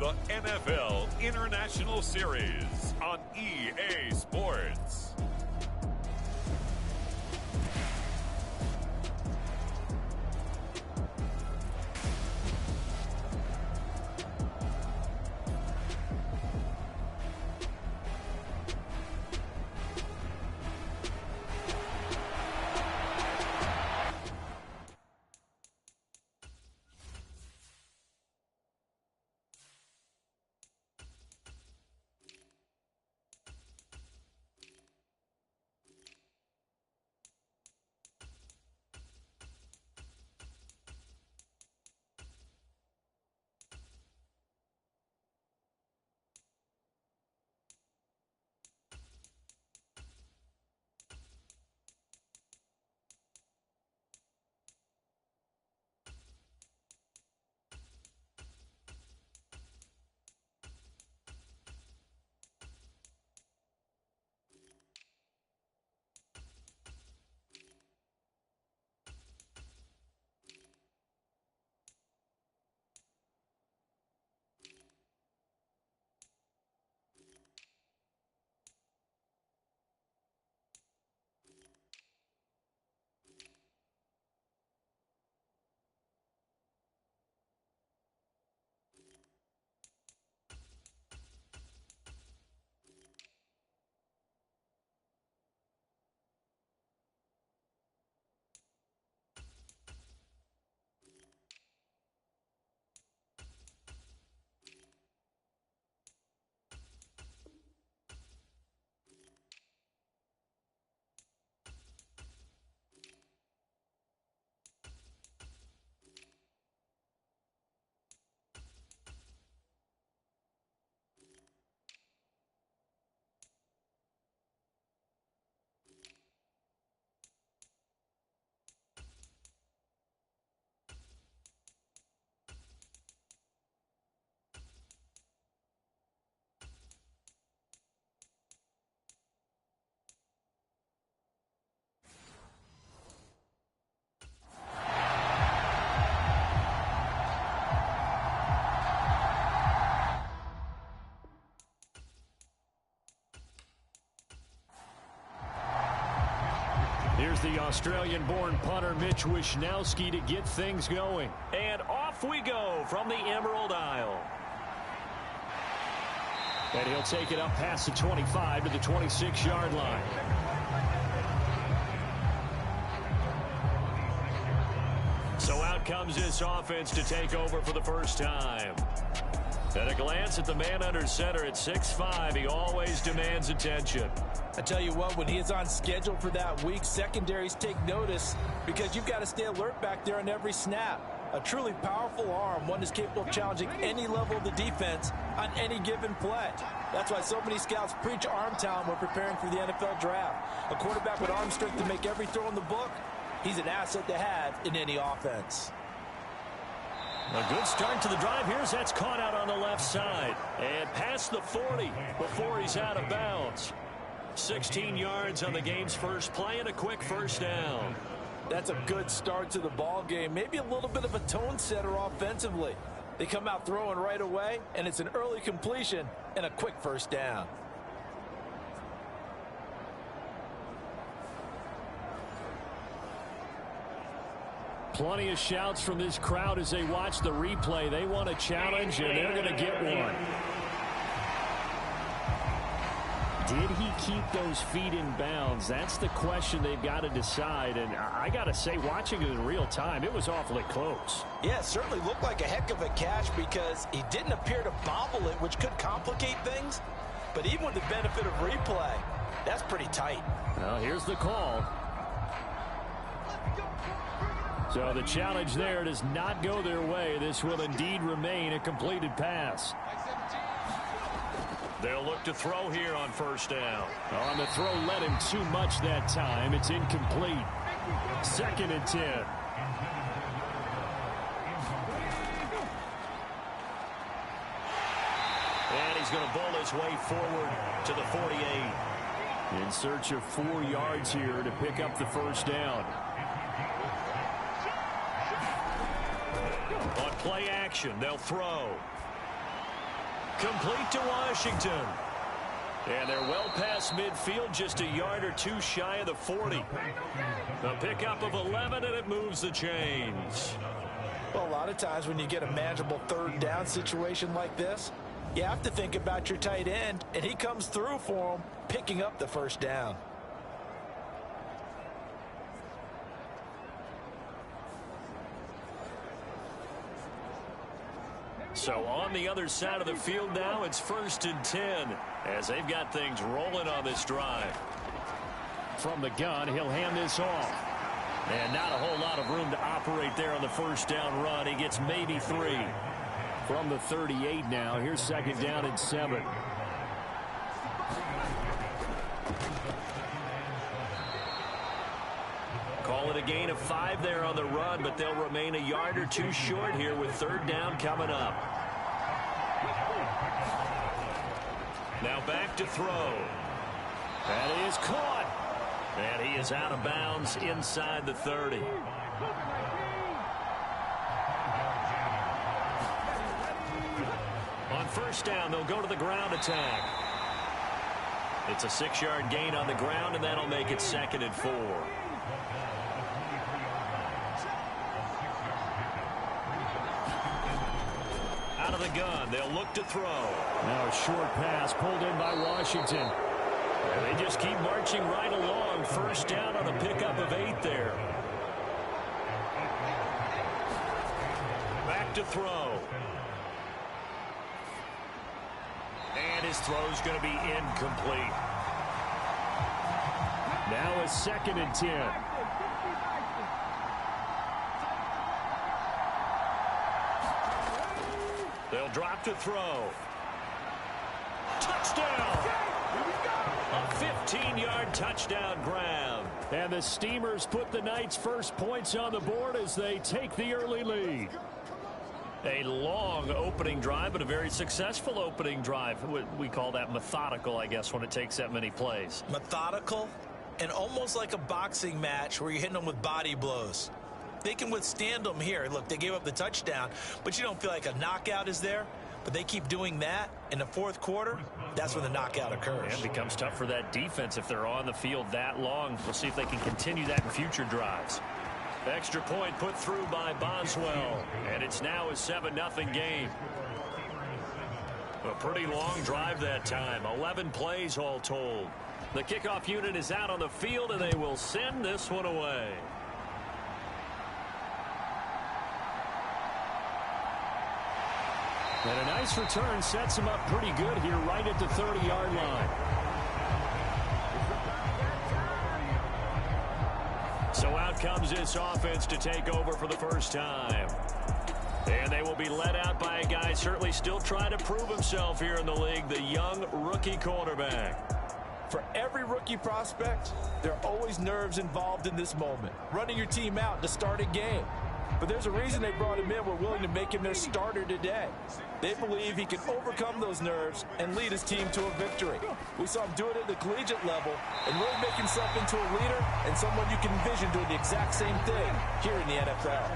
the NFL International Series on EA Sports. Here's the Australian-born punter Mitch Wishnowsky to get things going. And off we go from the Emerald Isle. And he'll take it up past the 25 to the 26-yard line. So out comes this offense to take over for the first time. At a glance at the man under center at 6'5", he always demands attention. I tell you what, when he is on schedule for that week, secondaries take notice because you've got to stay alert back there on every snap. A truly powerful arm, one is capable of challenging any level of the defense on any given play. That's why so many scouts preach arm talent when preparing for the NFL draft. A quarterback with arm strength to make every throw in the book, he's an asset to have in any offense. A good start to the drive. Here's that's caught out on the left side. And past the 40 before he's out of bounds. 16 yards on the game's first play and a quick first down. That's a good start to the ball game. Maybe a little bit of a tone setter offensively. They come out throwing right away, and it's an early completion and a quick first down. Plenty of shouts from this crowd as they watch the replay. They want a challenge, and they're going to get one. Did he keep those feet in bounds? That's the question they've got to decide. And I got to say, watching it in real time, it was awfully close. Yeah, it certainly looked like a heck of a catch because he didn't appear to bobble it, which could complicate things. But even with the benefit of replay, that's pretty tight. Well, here's the call. So the challenge there does not go their way. This will indeed remain a completed pass. They'll look to throw here on first down. On the throw, led him too much that time. It's incomplete. 2nd and 10. And he's going to bull his way forward to the 48. In search of 4 yards here to pick up the first down. On play action, they'll throw. Complete to Washington. And they're well past midfield, just a yard or two shy of the 40. A pickup of 11, and it moves the chains. Well, a lot of times when you get a manageable third down situation like this, you have to think about your tight end, and he comes through for him, picking up the first down. So on the other side of the field now, it's 1st and 10 as they've got things rolling on this drive. From the gun, he'll hand this off. And not a whole lot of room to operate there on the first down run. He gets maybe 3. From the 38 now, here's 2nd down and 7. Call it a gain of 5 there on the run, but they'll remain a yard or two short here with 3rd down coming up. Now back to throw. That is caught. And he is out of bounds inside the 30. On 1st down, they'll go to the ground attack. It's a 6-yard gain on the ground, and that'll make it 2nd and 4. Out of the gun, they'll look to throw. Now a short pass pulled in by Washington. And they just keep marching right along. 1st down on a pickup of 8 there. Back to throw. And his throw's going to be incomplete. Now a 2nd and 10. They'll drop to throw. Touchdown! A 15-yard touchdown grab. And the Steamers put the Knights' first points on the board as they take the early lead. A long opening drive, but a very successful opening drive. We call that methodical, I guess, when it takes that many plays. Methodical and almost like a boxing match where you're hitting them with body blows. They can withstand them here. Look, they gave up the touchdown, but you don't feel like a knockout is there. But they keep doing that in the 4th quarter. That's when the knockout occurs. And it becomes tough for that defense if they're on the field that long. We'll see if they can continue that in future drives. Extra point put through by Boswell. And it's now a 7-0 game. A pretty long drive that time. 11 plays all told. The kickoff unit is out on the field, and they will send this one away. And a nice return sets him up pretty good here right at the 30-yard line. So out comes this offense to take over for the first time. And they will be led out by a guy certainly still trying to prove himself here in the league, the young rookie quarterback. For every rookie prospect, there are always nerves involved in this moment. Running your team out to start a game. But there's a reason they brought him in. We're willing to make him their starter today. They believe he can overcome those nerves and lead his team to a victory. We saw him do it at the collegiate level and really make himself into a leader and someone you can envision doing the exact same thing here in the NFL.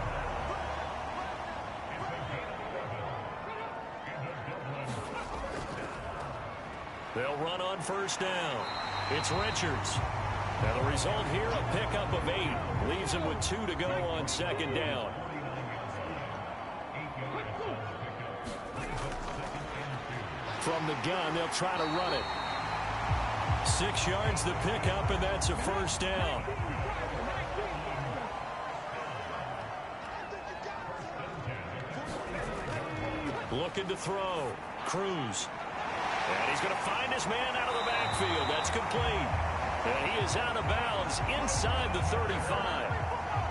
They'll run on 1st down. It's Richards. And the result here, a pickup of 8. Leaves him with 2 to go on 2nd down. From the gun, they'll try to run it. 6 yards the pickup, and that's a 1st down. Looking to throw. Cruz. And he's going to find his man out of the backfield. That's complete. And he is out of bounds inside the 35.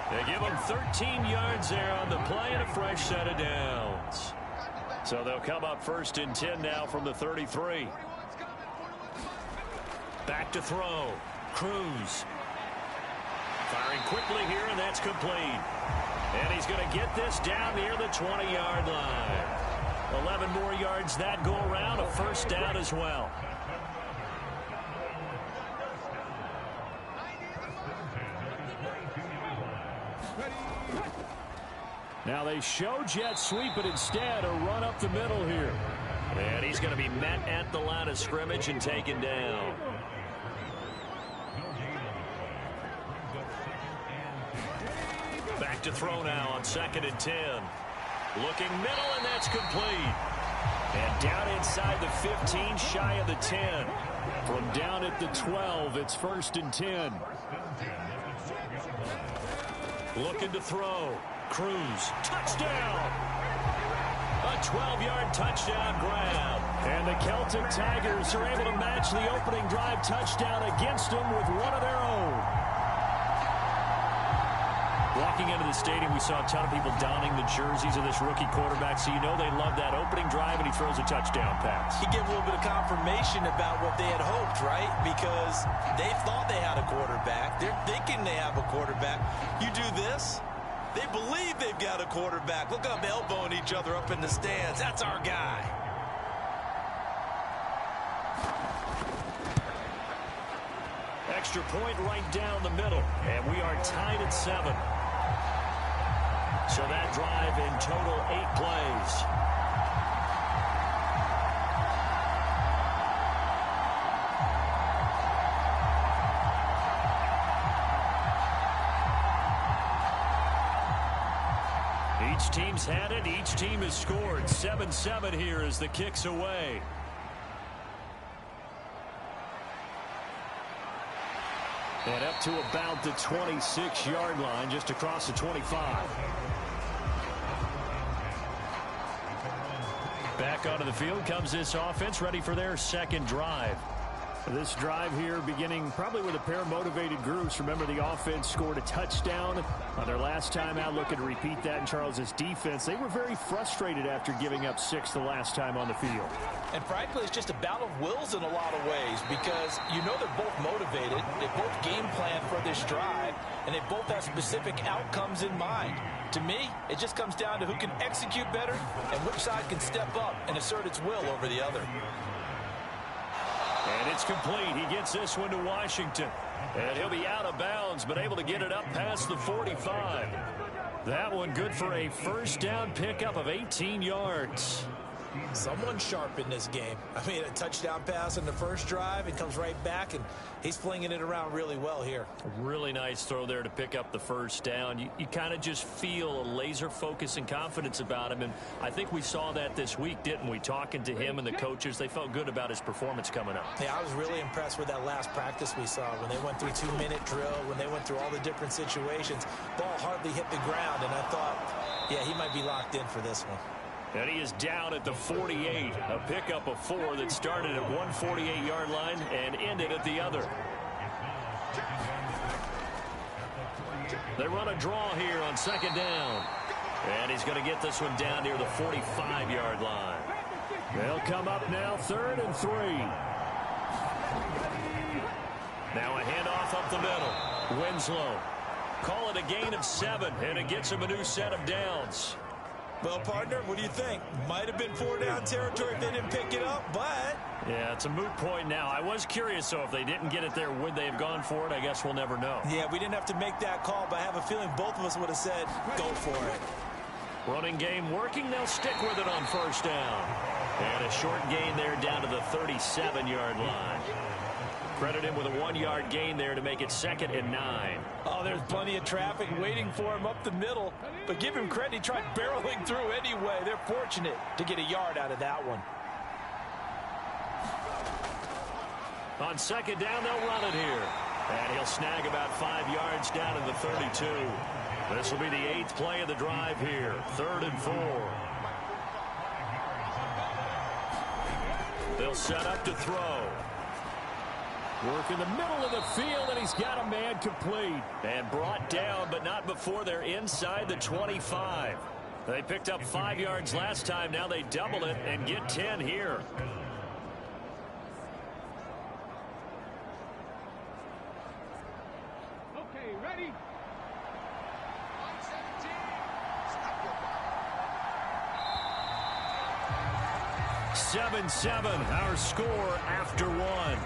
They give him 13 yards there on the play and a fresh set of downs. So they'll come up 1st and 10 now from the 33. Back to throw. Cruz. Firing quickly here, and that's complete. And he's going to get this down near the 20-yard line. 11 more yards that go around, a 1st down as well. Now they show jet sweep, but instead a run up the middle here. And he's going to be met at the line of scrimmage and taken down. Back to throw now on 2nd and 10. Looking middle, and that's complete. And down inside the 15, shy of the 10. From down at the 12, it's 1st and 10. Looking to throw. Cruz, touchdown. A 12-yard touchdown grab. And the Celtic Tigers are able to match the opening drive touchdown against them with one of their own. Walking into the stadium, we saw a ton of people donning the jerseys of this rookie quarterback, so you know they love that opening drive, and he throws a touchdown pass. He gave a little bit of confirmation about what they had hoped, right? Because they thought they had a quarterback. They're thinking they have a quarterback. You do this, they believe they've got a quarterback. Look up, elbowing each other up in the stands. That's our guy. Extra point right down the middle, and we are tied at 7. So that drive in total 8 plays. Each team's had it. Each team has scored. 7-7 here as the kick's away. And up to about the 26-yard line, just across the 25. Back onto the field comes this offense, ready for their second drive. This drive here beginning probably with a pair of motivated groups. Remember, the offense scored a touchdown on their last time out, looking to repeat that in Charles's defense. They were very frustrated after giving up 6 the last time on the field. And frankly, it's just a battle of wills in a lot of ways, because you know they're both motivated. They both game plan for this drive, and they both have specific outcomes in mind. To me, it just comes down to who can execute better and which side can step up and assert its will over the other. And it's complete. He gets this one to Washington. And he'll be out of bounds, but able to get it up past the 45. That one good for a first down pickup of 18 yards. Someone sharp in this game. I mean, a touchdown pass in the first drive, it comes right back, and he's flinging it around really well here. Really nice throw there to pick up the first down. You kind of just feel a laser focus and confidence about him, and I think we saw that this week, didn't we? Talking to him and the coaches, they felt good about his performance coming up. Yeah, I was really impressed with that last practice we saw when they went through 2-minute drill, when they went through all the different situations. Ball hardly hit the ground, and I thought, yeah, he might be locked in for this one. And he is down at the 48. A pickup of 4 that started at one 48-yard line and ended at the other. They run a draw here on second down. And he's going to get this one down near the 45-yard line. They'll come up now 3rd and 3. Now a handoff up the middle. Winslow. Call it a gain of 7, and it gets him a new set of downs. Well, partner, what do you think? Might have been 4-down territory if they didn't pick it up, but... Yeah, it's a moot point now. I was curious, though, if they didn't get it there, would they have gone for it? I guess we'll never know. Yeah, we didn't have to make that call, but I have a feeling both of us would have said, go for it. Running game working. They'll stick with it on first down. And a short gain there down to the 37-yard line. Credit him with a 1-yard gain there to make it 2nd and 9. Oh, there's plenty of traffic waiting for him up the middle. But give him credit, he tried barreling through anyway. They're fortunate to get a yard out of that one. On second down, they'll run it here. And he'll snag about 5 yards down in the 32. This will be the 8th play of the drive here. 3rd and 4. They'll set up to throw. Work in the middle of the field, and he's got a man complete. And brought down, but not before they're inside the 25. They picked up 5 yards last time. Now they double it and get 10 here. Okay, ready? 7-7, our score after 1.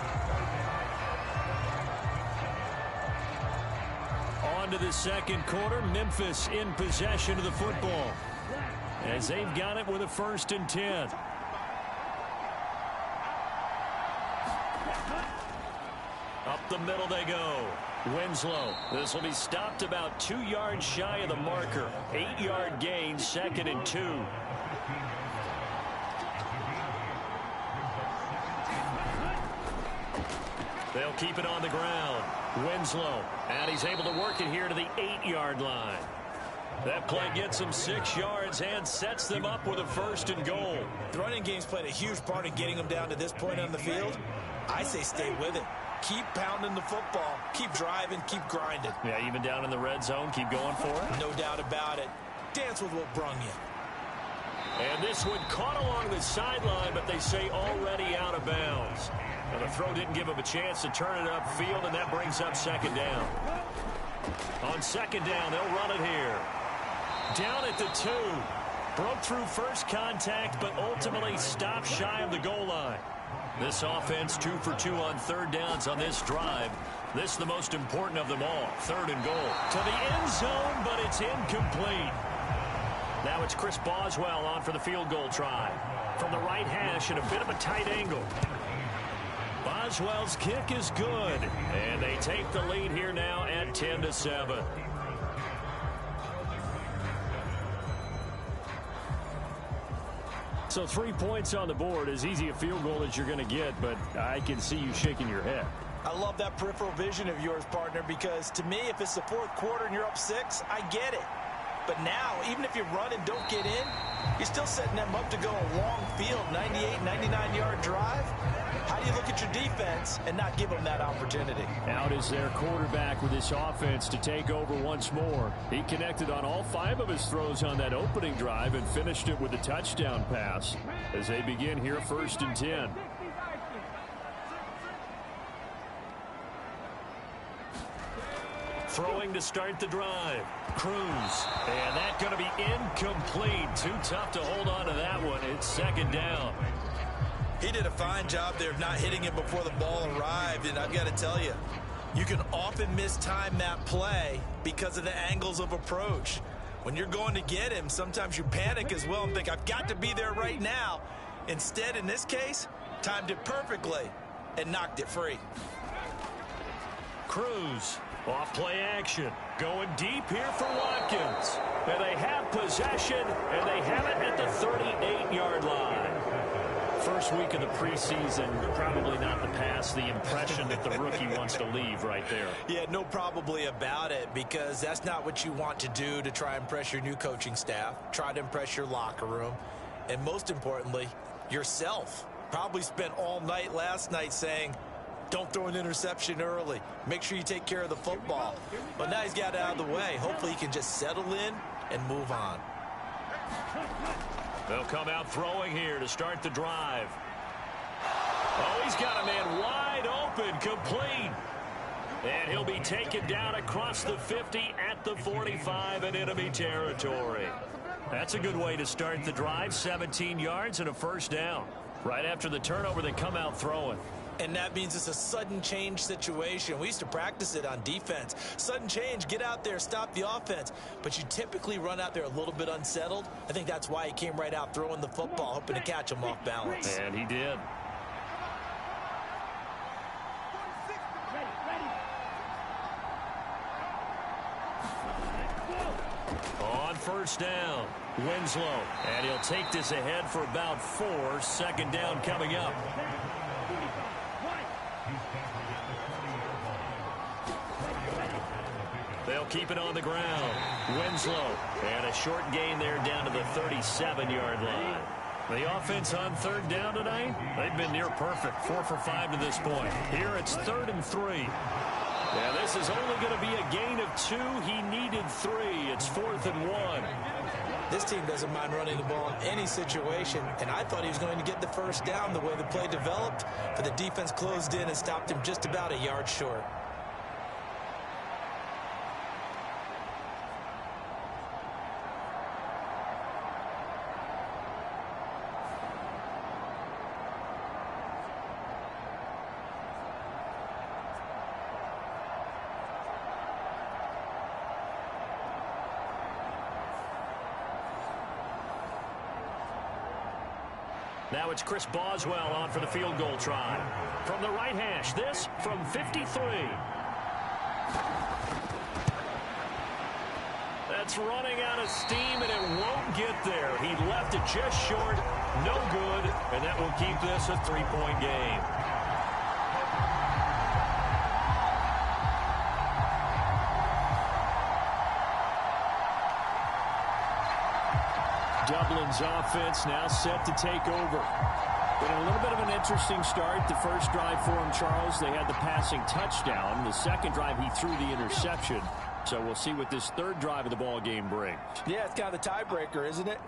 On to the second quarter. Memphis in possession of the football as they've got it with a 1st and 10. Up the middle they go. Winslow. This will be stopped about 2 yards shy of the marker. 8-yard gain, 2nd and 2. They'll keep it on the ground. Winslow. And he's able to work it here to the 8-yard line. That play gets them 6 yards and sets them up with a 1st and goal. The running game's played a huge part in getting them down to this point on the field. I say stay with it. Keep pounding the football. Keep driving. Keep grinding. Yeah, even down in the red zone, keep going for it. No doubt about it. Dance with what brung you. And this one caught along the sideline, but they say already out of bounds. Now the throw didn't give him a chance to turn it upfield, and that brings up 2nd down. On 2nd down, they'll run it here. Down at the 2. Broke through first contact, but ultimately stopped shy of the goal line. This offense 2 for 2 on 3rd downs on this drive. This is the most important of them all. 3rd and goal. To the end zone, but it's incomplete. Now it's Chris Boswell on for the field goal try. From the right hash at a bit of a tight angle. Boswell's kick is good. And they take the lead here now at 10-7. So 3 points on the board, as easy a field goal as you're going to get, but I can see you shaking your head. I love that peripheral vision of yours, partner, because to me, if it's the 4th quarter and you're up 6, I get it. But now, even if you run and don't get in, you're still setting them up to go a long field, 98, 99-yard drive. How do you look at your defense and not give them that opportunity? Out is their quarterback with this offense to take over once more. He connected on all 5 of his throws on that opening drive and finished it with a touchdown pass as they begin here 1st and 10. Throwing to start the drive. Cruz. And that's going to be incomplete. Too tough to hold on to that one. It's 2nd down. He did a fine job there of not hitting it before the ball arrived. And I've got to tell you, you can often mistime that play because of the angles of approach. When you're going to get him, sometimes you panic as well and think, I've got to be there right now. Instead, in this case, timed it perfectly and knocked it free. Cruz. Off play action. Going deep here for Watkins. And they have possession, and they have it at the 38-yard line. First week of the preseason, probably not the pass, the impression that the rookie wants to leave right there. Yeah, no probably about it, because that's not what you want to do to try and impress your new coaching staff, try to impress your locker room, and most importantly, yourself. Probably spent all night last night saying, don't throw an interception early. Make sure you take care of the football. But now he's got it out of the way. Hopefully he can just settle in and move on. They'll come out throwing here to start the drive. Oh, he's got a man wide open, complete. And he'll be taken down across the 50 at the 45 in enemy territory. That's a good way to start the drive. 17 yards and a 1st down. Right after the turnover, they come out throwing. And that means it's a sudden change situation. We used to practice it on defense. Sudden change, get out there, stop the offense. But you typically run out there a little bit unsettled. I think that's why he came right out throwing the football, hoping to catch him off balance. And he did. On 1st down, Winslow. And he'll take this ahead for about 4. 2nd down coming up. They'll keep it on the ground. Winslow. And a short gain there down to the 37-yard line. The offense on 3rd down tonight, they've been near perfect. 4 for 5 to this point. Here it's 3rd and 3. Now this is only going to be a gain of 2. He needed 3. It's 4th and 1. This team doesn't mind running the ball in any situation, and I thought he was going to get the 1st down the way the play developed, but the defense closed in and stopped him just about a yard short. Now it's Chris Boswell on for the field goal try. From the right hash, this from 53. That's running out of steam, and it won't get there. He left it just short, no good, and that will keep this a 3-point game. Dublin's offense now set to take over. Been a little bit of an interesting start. The first drive for him, Charles, they had the passing touchdown. The second drive, he threw the interception. So we'll see what this third drive of the ball game brings. Yeah, it's kind of the tiebreaker, isn't it?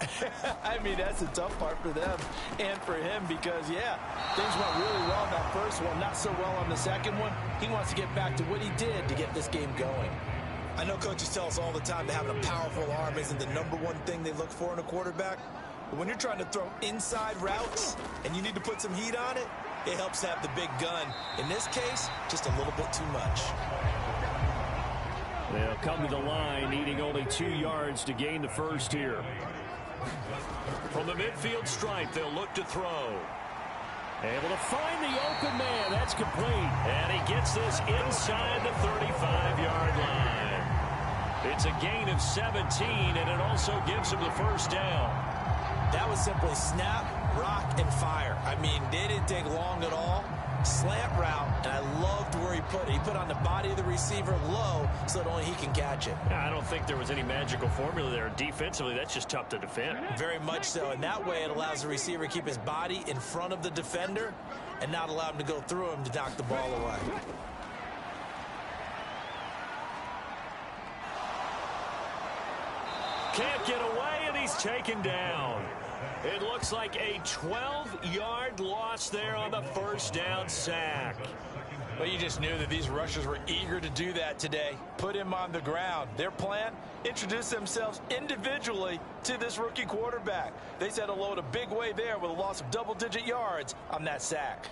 I mean, that's the tough part for them and for him because, yeah, things went really well in that first one, not so well on the second one. He wants to get back to what he did to get this game going. I know coaches tell us all the time that having a powerful arm isn't the #1 thing they look for in a quarterback. But when you're trying to throw inside routes and you need to put some heat on it, it helps have the big gun. In this case, just a little bit too much. They'll come to the line, needing only 2 yards to gain the first here. From the midfield stripe, they'll look to throw. Able to find the open man. That's complete. And he gets this inside the 35-yard line. It's a gain of 17, and it also gives him the first down. That was simply snap, rock, and fire. I mean, they didn't take long at all. Slant route, and I loved where he put it. He put on the body of the receiver low so that only he can catch it. Yeah, I don't think there was any magical formula there. Defensively, that's just tough to defend. Very much so, and that way it allows the receiver to keep his body in front of the defender and not allow him to go through him to knock the ball away. Can't get away, and he's taken down. It looks like a 12-yard loss there on the first down sack. Well, you just knew that these rushers were eager to do that today. Put him on the ground. Their plan, introduce themselves individually to this rookie quarterback. They said hello in a big way there with a loss of double-digit yards on that sack.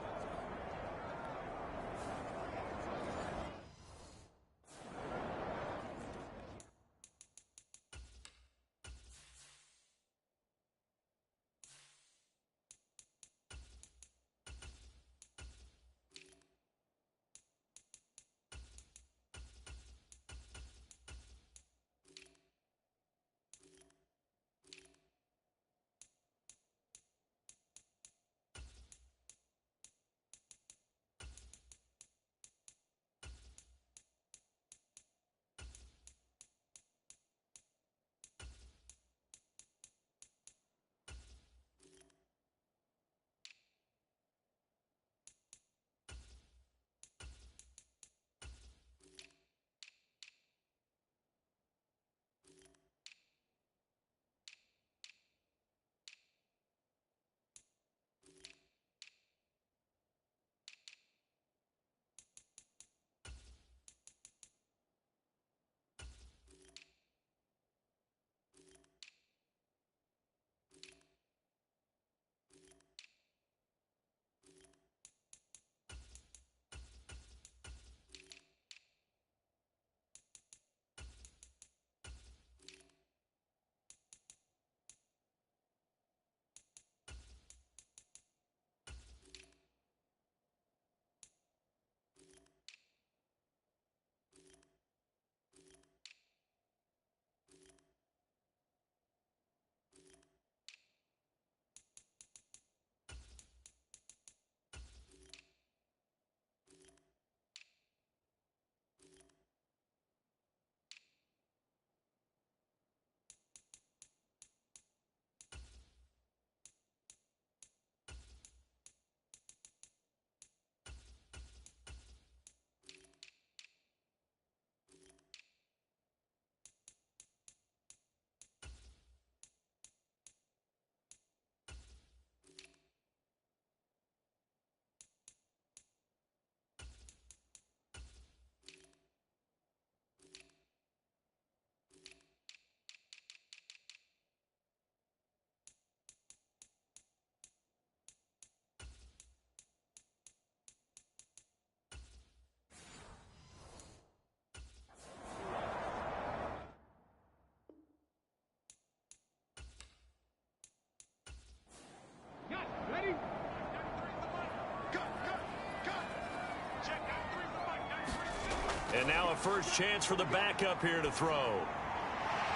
And now a first chance for the backup here to throw.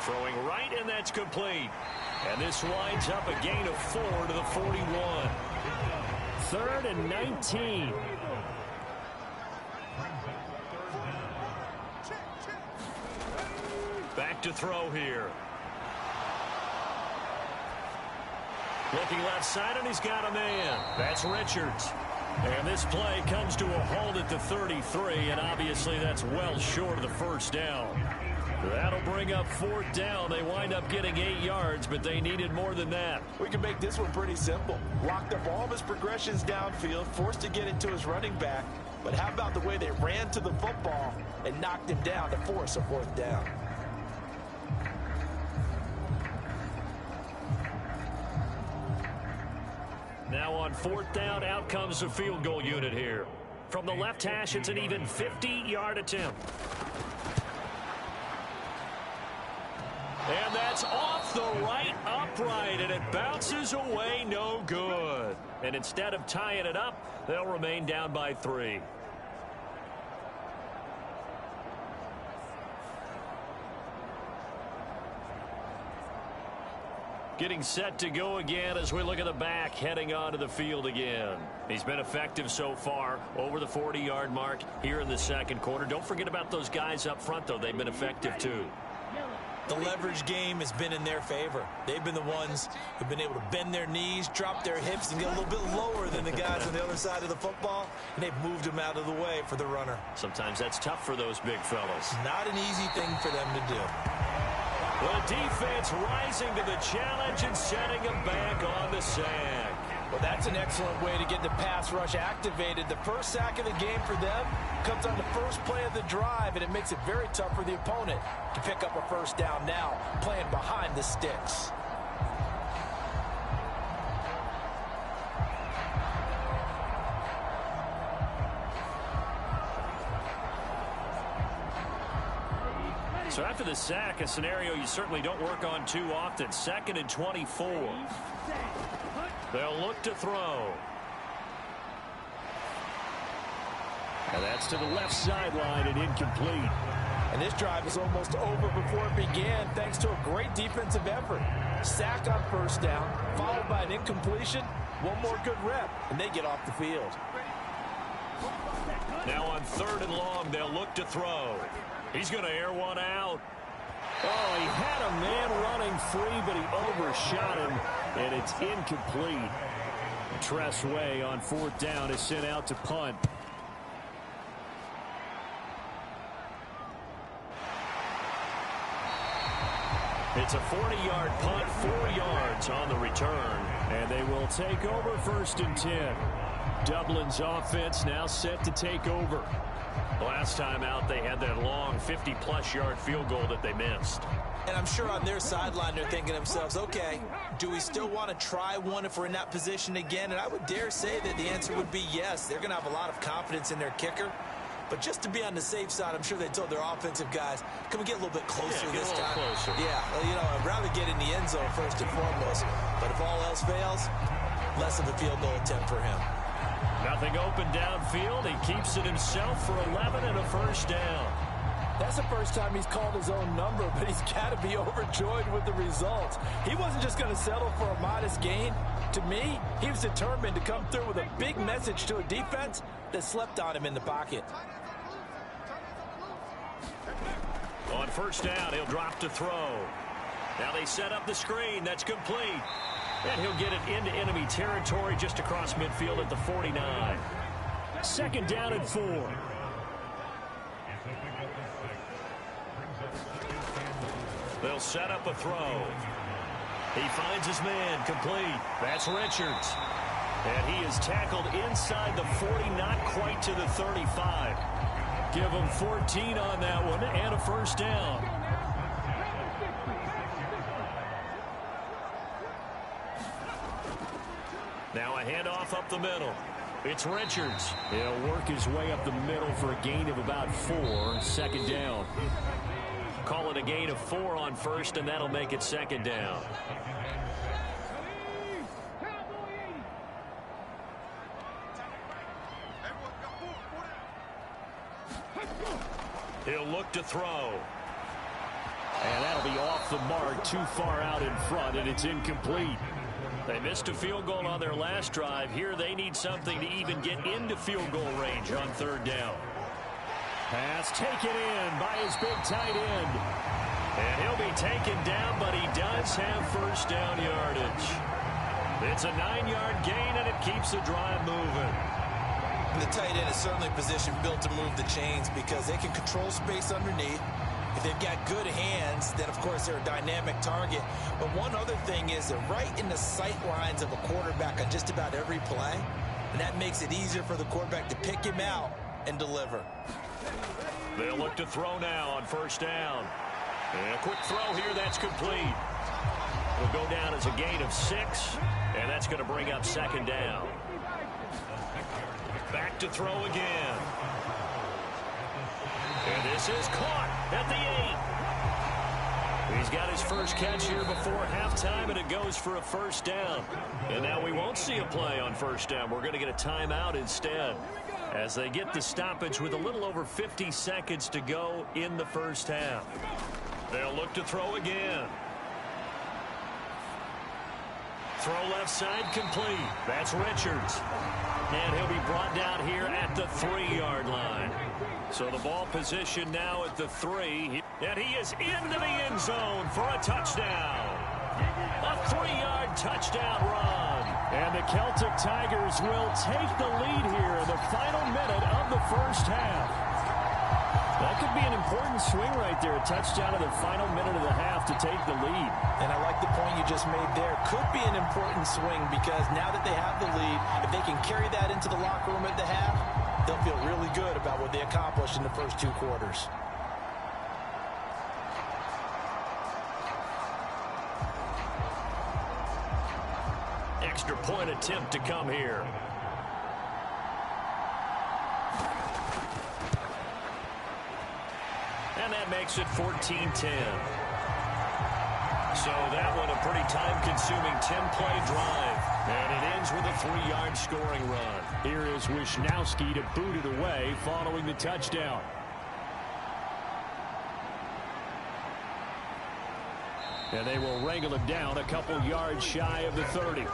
Throwing right, and that's complete. And this winds up a gain of 4 to the 41. 3rd and 19. Back to throw here. Looking left side, and he's got a man. That's Richards. And this play comes to a halt at the 33, and obviously that's well short of the first down. That'll bring up 4th down. They wind up getting 8 yards, but they needed more than that. We can make this one pretty simple. Locked up all of his progressions downfield, forced to get it to his running back. But how about the way they ran to the football and knocked him down to force a 4th down? Now on 4th down, out comes the field goal unit here. From the left hash, it's an even 50-yard attempt. And that's off the right upright, and it bounces away, no good. And instead of tying it up, they'll remain down by 3. Getting set to go again as we look at the back heading onto the field again. He's been effective so far over the 40-yard mark here in the second quarter. Don't forget about those guys up front, though. They've been effective, too. The leverage game has been in their favor. They've been the ones who've been able to bend their knees, drop their hips, and get a little bit lower than the guys on the other side of the football, and they've moved them out of the way for the runner. Sometimes that's tough for those big fellas. Not an easy thing for them to do. The defense rising to the challenge and setting them back on the sack. Well, that's an excellent way to get the pass rush activated. The first sack of the game for them comes on the first play of the drive, and it makes it very tough for the opponent to pick up a first down now, playing behind the sticks. So after the sack, a scenario you certainly don't work on too often. 2nd and 24. They'll look to throw. And that's to the left sideline and incomplete. And this drive is almost over before it began, thanks to a great defensive effort. Sack on first down, followed by an incompletion. One more good rep, and they get off the field. Now on 3rd and long, they'll look to throw. He's going to air one out. Oh, he had a man running free, but he overshot him, and it's incomplete. Tress Way on 4th down is sent out to punt. It's a 40-yard punt, 4 yards on the return. And they will take over 1st and 10. Dublin's offense now set to take over. Last time out, they had that long 50-plus yard field goal that they missed. And I'm sure on their sideline they're thinking to themselves, okay, do we still want to try one if we're in that position again? And I would dare say that the answer would be yes. They're going to have a lot of confidence in their kicker. But just to be on the safe side, I'm sure they told their offensive guys, can we get a little bit closer this time? Closer. Yeah, well, you know, I'd rather get in the end zone first and foremost. But if all else fails, less of a field goal attempt for him. Nothing open downfield. He keeps it himself for 11 and a first down. That's the first time he's called his own number, but he's got to be overjoyed with the results. He wasn't just going to settle for a modest gain. To me, he was determined to come through with a big message to a defense that slept on him in the pocket. On first down, he'll drop to throw. Now they set up the screen. That's complete. And he'll get it into enemy territory just across midfield at the 49. 2nd down and 4. They'll set up a throw. He finds his man, complete. That's Richards. And he is tackled inside the 40, not quite to the 35. Give him 14 on that one and a first down. Now a handoff up the middle. It's Richards. He'll work his way up the middle for a gain of about 4. 2nd down. Call it a gain of 4 on first, and that'll make it 2nd down. He'll look to throw. And that'll be off the mark, too far out in front, and it's incomplete. They missed a field goal on their last drive. Here they need something to even get into field goal range on third down. Pass taken in by his big tight end. And he'll be taken down, but he does have first down yardage. It's a 9-yard gain, and it keeps the drive moving. The tight end is certainly a position built to move the chains because they can control space underneath. If they've got good hands, then, of course, they're a dynamic target. But one other thing is they're right in the sight lines of a quarterback on just about every play, and that makes it easier for the quarterback to pick him out and deliver. They'll look to throw now on first down. And a quick throw here, that's complete. Will go down as a gain of 6, and that's going to bring up second down. Back to throw again. And this is caught at the 8. He's got his first catch here before halftime, and it goes for a first down. And now we won't see a play on first down. We're going to get a timeout instead as they get the stoppage with a little over 50 seconds to go in the first half. They'll look to throw again. Throw left side complete. That's Richards. And he'll be brought down here at the 3-yard line. So the ball position now at the 3. And he is into the end zone for a touchdown. A 3-yard touchdown run. And the Celtic Tigers will take the lead here in the final minute of the first half. That could be an important swing right there. A touchdown in the final minute of the half to take the lead. And I like the point you just made there. Could be an important swing because now that they have the lead, if they can carry that into the locker room at the half, they'll feel really good about what they accomplished in the first 2 quarters. Extra point attempt to come here. And that makes it 14-10. So that one a pretty time-consuming 10-play drive. And it ends with a 3-yard scoring run. Here is Wisnowski to boot it away following the touchdown. And they will wrangle him down a couple yards shy of the 30.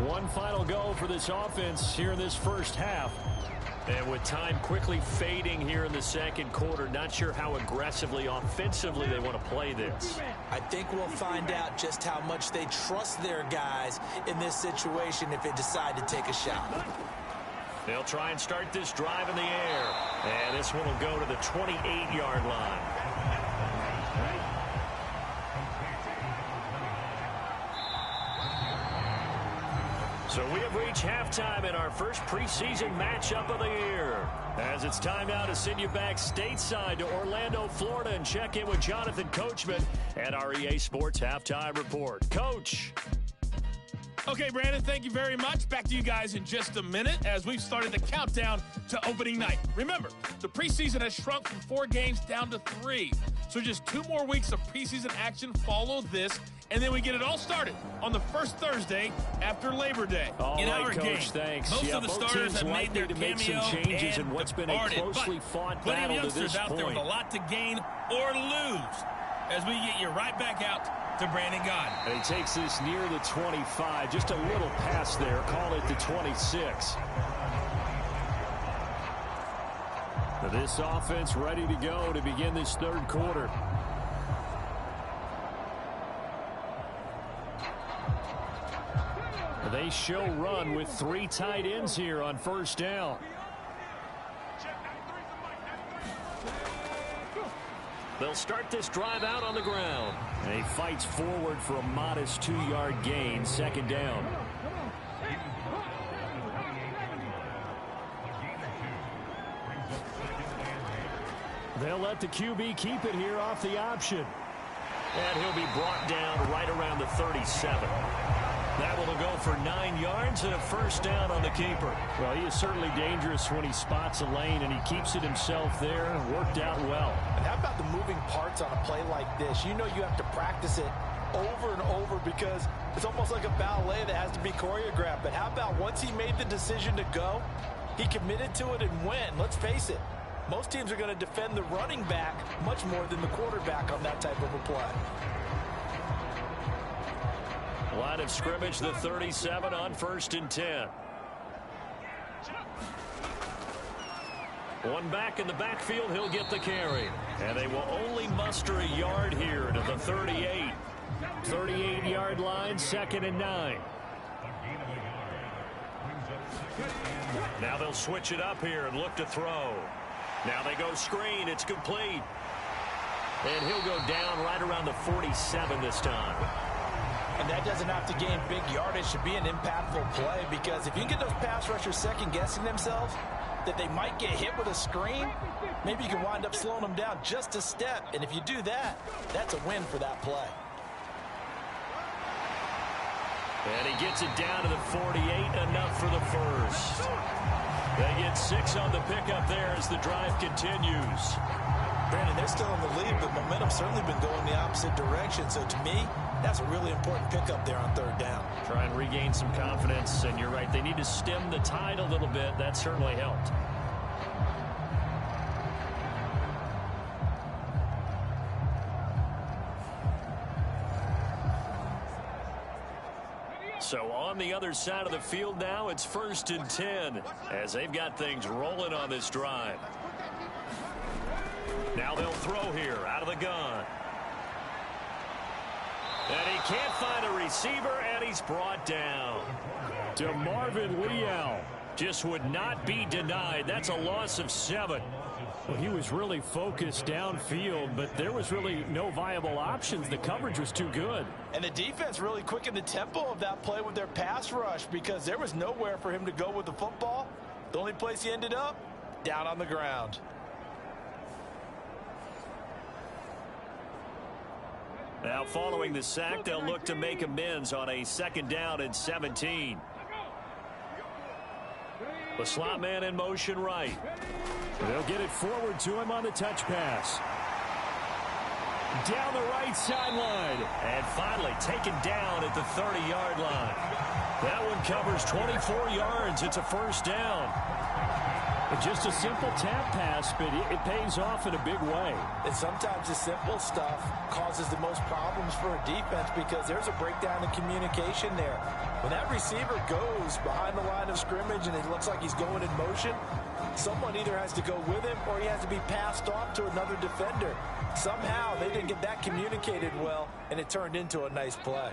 One final go for this offense here in this first half. And with time quickly fading here in the second quarter, not sure how aggressively, offensively they want to play this. I think we'll find out just how much they trust their guys in this situation if they decide to take a shot. They'll try and start this drive in the air. And this one will go to the 28-yard line. So we have reached halftime in our first preseason matchup of the year. As it's time now to send you back stateside to Orlando, Florida, and check in with Jonathan Coachman at our EA Sports Halftime Report. Coach. Okay, Brandon, thank you very much. Back to you guys in just a minute as we've started the countdown to opening night. Remember, the preseason has shrunk from 4 games down to 3. So just 2 more weeks of preseason action follow this, and then we get it all started on the first Thursday after Labor Day. All in right, our Coach, game. thanks. Most of the both starters teams have made their to make cameo some changes in and what's been departed, a closely fought battle to this out there with a point. lot to gain or lose as we get you right back out to Brandon Gaudin. And he takes this near the 25, just a little past there, call it the 26. This offense ready to go to begin this third quarter. They show run with 3 tight ends here on first down. They'll start this drive out on the ground. And he fights forward for a modest 2-yard gain, second down. They'll let the QB keep it here off the option. And he'll be brought down right around the 37. That will go for 9 yards and a first down on the keeper. Well, he is certainly dangerous when he spots a lane, and he keeps it himself there and worked out well. And how about the moving parts on a play like this? You know you have to practice it over and over because It's almost like a ballet that has to be choreographed. But how about once he made the decision to go, he committed to it and went. Let's face it, most teams are going to defend the running back much more than the quarterback on that type of a play. Line of scrimmage, the 37 on 1st and 10. One back in the backfield, he'll get the carry. And they will only muster a yard here to the 38. 38-yard line, 2nd and 9. Now they'll switch it up here and look to throw. Now they go screen. It's complete. And he'll go down right around the 47 this time. And that doesn't have to gain big yardage to be an impactful play, because if you can get those pass rushers second-guessing themselves that they might get hit with a screen, maybe you can wind up slowing them down just a step. And if you do that, that's a win for that play. And he gets it down to the 48, enough for the first. They get 6 on the pickup there as the drive continues. Brandon, they're still in the lead, but momentum's certainly been going the opposite direction. So to me, that's a really important pickup there on 3rd down. Try and regain some confidence, and you're right, they need to stem the tide a little bit. That certainly helped. So on the other side of the field now, it's 1st and 10 as they've got things rolling on this drive. Now they'll throw here out of the gun. And he can't find a receiver, and he's brought down. DeMarvin Leal just would not be denied. That's a loss of 7. Well, he was really focused downfield, but there was really no viable options. The coverage was too good. And the defense really quickened the tempo of that play with their pass rush, because there was nowhere for him to go with the football. The only place he ended up, down on the ground. Now following the sack, they'll look to make amends on a 2nd down and 17. The slot man in motion right. They'll get it forward to him on the touch pass. Down the right sideline. And finally taken down at the 30-yard line. That one covers 24 yards. It's a 1st down. Just a simple tap pass, but it pays off in a big way. And sometimes the simple stuff causes the most problems for a defense, because there's a breakdown in communication there. When that receiver goes behind the line of scrimmage and it looks like he's going in motion, someone either has to go with him or he has to be passed off to another defender. Somehow they didn't get that communicated well, and it turned into a nice play.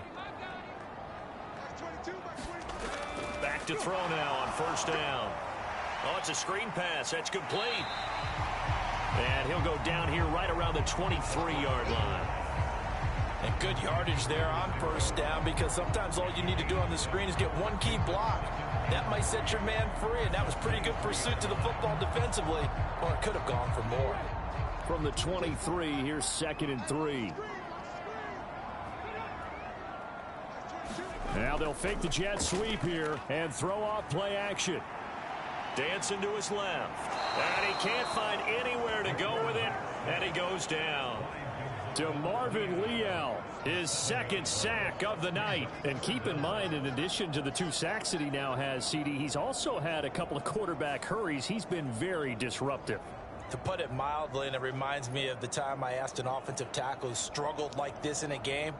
Back to throw now on 1st down. Oh, it's a screen pass. That's complete. And he'll go down here right around the 23-yard line. And good yardage there on 1st down, because sometimes all you need to do on the screen is get one key block. That might set your man free, and that was pretty good pursuit to the football defensively, or it could have gone for more. From the 23, here's 2nd and 3. Now they'll fake the jet sweep here and throw off play action. Dancing to his left. And he can't find anywhere to go with it, and he goes down. DeMarvin Leal, his 2nd sack of the night. And keep in mind, in addition to the 2 sacks that he now has, CD, he's also had a couple of quarterback hurries. He's been very disruptive. To put it mildly, and it reminds me of the time I asked an offensive tackle who struggled like this in a game.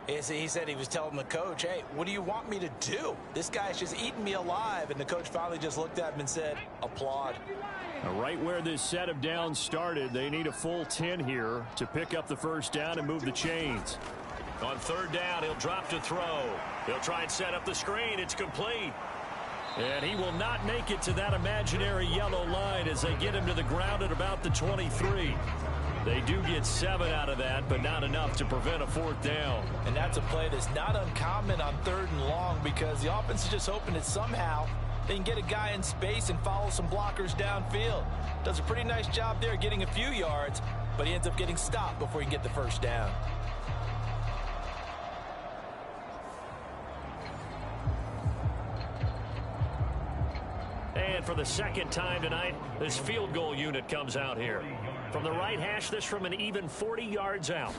He said he was telling the coach, hey, what do you want me to do? This guy's just eating me alive. And the coach finally just looked at him and said, applaud. Right where this set of downs started, they need a full 10 here to pick up the 1st down and move the chains. On 3rd down, he'll drop to throw. He'll try and set up the screen. It's complete. And he will not make it to that imaginary yellow line as they get him to the ground at about the 23. They do get 7 out of that, but not enough to prevent a 4th down. And that's a play that's not uncommon on 3rd and long, because the offense is just hoping that somehow they can get a guy in space and follow some blockers downfield. Does a pretty nice job there getting a few yards, but he ends up getting stopped before he can get the 1st down. And for the 2nd time tonight, this field goal unit comes out here. From the right hash, this from an even 40 yards out.